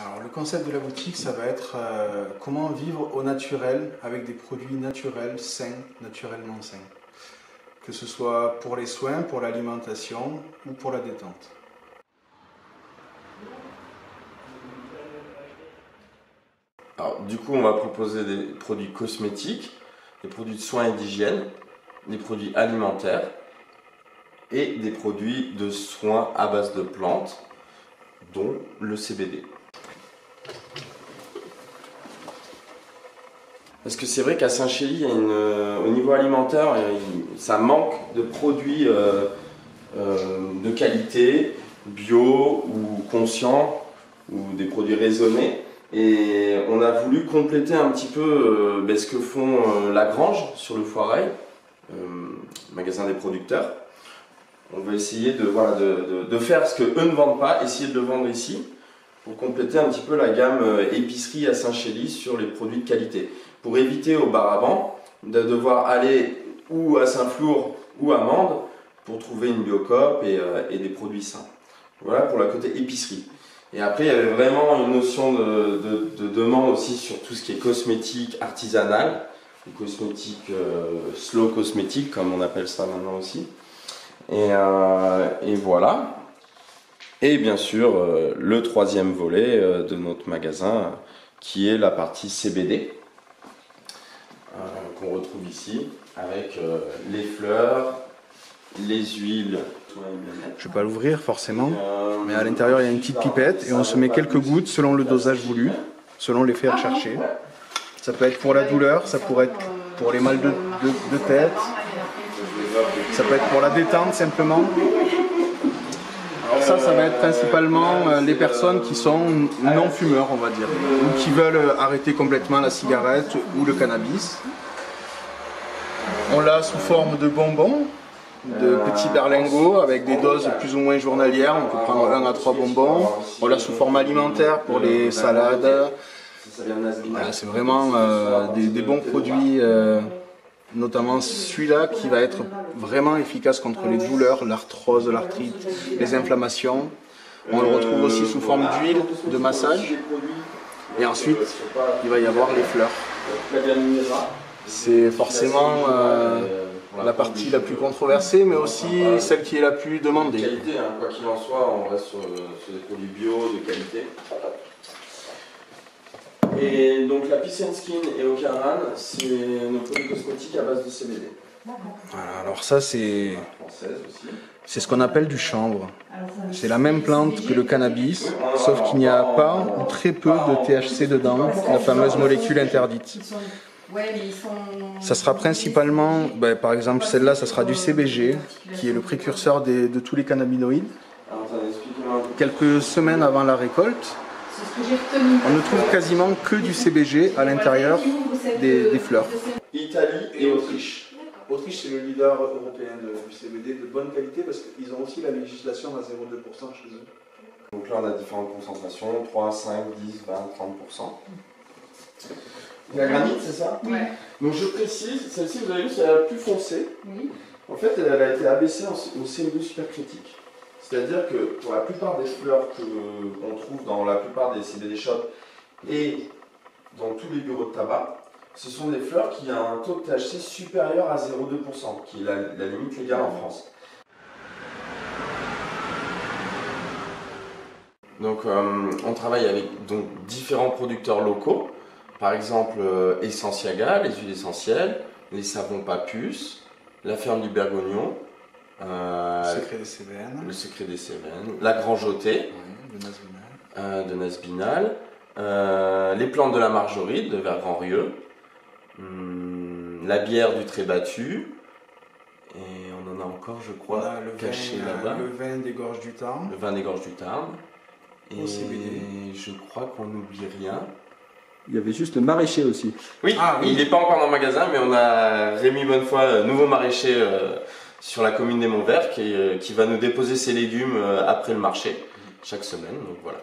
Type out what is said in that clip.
Alors le concept de la boutique, ça va être comment vivre au naturel avec des produits naturels, sains, naturellement sains. Que ce soit pour les soins, pour l'alimentation ou pour la détente. Alors, du coup, on va proposer des produits cosmétiques, des produits de soins et d'hygiène, des produits alimentaires et des produits de soins à base de plantes, dont le CBD. Parce que c'est vrai qu'à Saint-Chély, au niveau alimentaire, ça manque de produits de qualité, bio ou conscients, ou des produits raisonnés. Et on a voulu compléter un petit peu ce que font La Grange sur le Foirail, magasin des producteurs. On veut essayer de faire ce qu'eux ne vendent pas, essayer de le vendre ici, pour compléter un petit peu la gamme épicerie à Saint-Chély sur les produits de qualité. Pour éviter auparavant de devoir aller ou à Saint-Flour ou à Mende pour trouver une Biocoop et des produits sains. Voilà pour la côté épicerie. Et après, il y avait vraiment une notion de demande aussi sur tout ce qui est cosmétique artisanal, cosmétique slow cosmétique comme on appelle ça maintenant aussi. Et voilà. Et bien sûr, le troisième volet de notre magasin qui est la partie CBD qu'on retrouve ici avec les fleurs, les huiles. Je ne vais pas l'ouvrir forcément, mais à l'intérieur il y a une petite pipette et on se met quelques gouttes selon le dosage voulu, selon l'effet recherché. Ça peut être pour la douleur, ça pourrait être pour les mal de tête, ça peut être pour la détente simplement. Alors ça va être principalement les personnes qui sont non-fumeurs, on va dire, ou qui veulent arrêter complètement la cigarette ou le cannabis. On l'a sous forme de bonbons, de petits berlingots avec des doses plus ou moins journalières. On peut prendre 1 à 3 bonbons. On l'a sous forme alimentaire pour les salades. Voilà, c'est vraiment des bons produits, notamment celui-là qui va être vraiment efficace contre les douleurs, l'arthrose, l'arthrite, les inflammations. On le retrouve aussi sous forme d'huile de massage. Et ensuite, il va y avoir les fleurs. C'est forcément la partie la plus controversée, mais aussi celle qui est la plus demandée. Qualité, hein, quoi qu'il en soit, on reste sur des produits bio, de qualité. Et donc la Peace & Skin et Ocaran, c'est nos produits cosmétiques à base de CBD. Voilà, alors ça c'est ce qu'on appelle du chanvre. C'est la même plante que le cannabis, sauf qu'il n'y a pas ou très peu de THC dedans, la fameuse molécule interdite. Ça sera principalement, par exemple celle-là, ça sera du CBG, qui est le précurseur de tous les cannabinoïdes. Quelques semaines avant la récolte, on ne trouve quasiment que du CBG à l'intérieur des fleurs. Italie et Autriche. Autriche, c'est le leader européen du CBD de bonne qualité parce qu'ils ont aussi la législation à 0,2% chez eux. Donc là, on a différentes concentrations, 3, 5, 10, 20, 30%. La granite, c'est ça? Oui. Donc je précise, celle-ci, vous avez vu, c'est la plus foncée. Oui. En fait, elle a été abaissée au CO2 supercritique. C'est-à-dire que pour la plupart des fleurs qu'on trouve dans la plupart des CBD shops et dans tous les bureaux de tabac, ce sont des fleurs qui ont un taux de THC supérieur à 0,2%, qui est la limite légale en France. Donc on travaille avec différents producteurs locaux, par exemple Essentia, les huiles essentielles, les savons Papus, la ferme du Bergognon, le secret des Cévennes, la Grangeauté, de Nasbinal, les plantes de la Margeride de Vergrand-Rieux, la bière du Trébattu, et on en a encore, je crois, caché là-bas. Le vin des Gorges du Tarn. Le vin des Gorges du Tarn. Et je crois qu'on n'oublie rien. Il y avait juste le maraîcher aussi. Oui, il n'est pas encore dans le magasin, mais on a Rémi Bonnefoy, nouveau maraîcher sur la commune des Monts-Verts, qui va nous déposer ses légumes après le marché, chaque semaine. Donc voilà.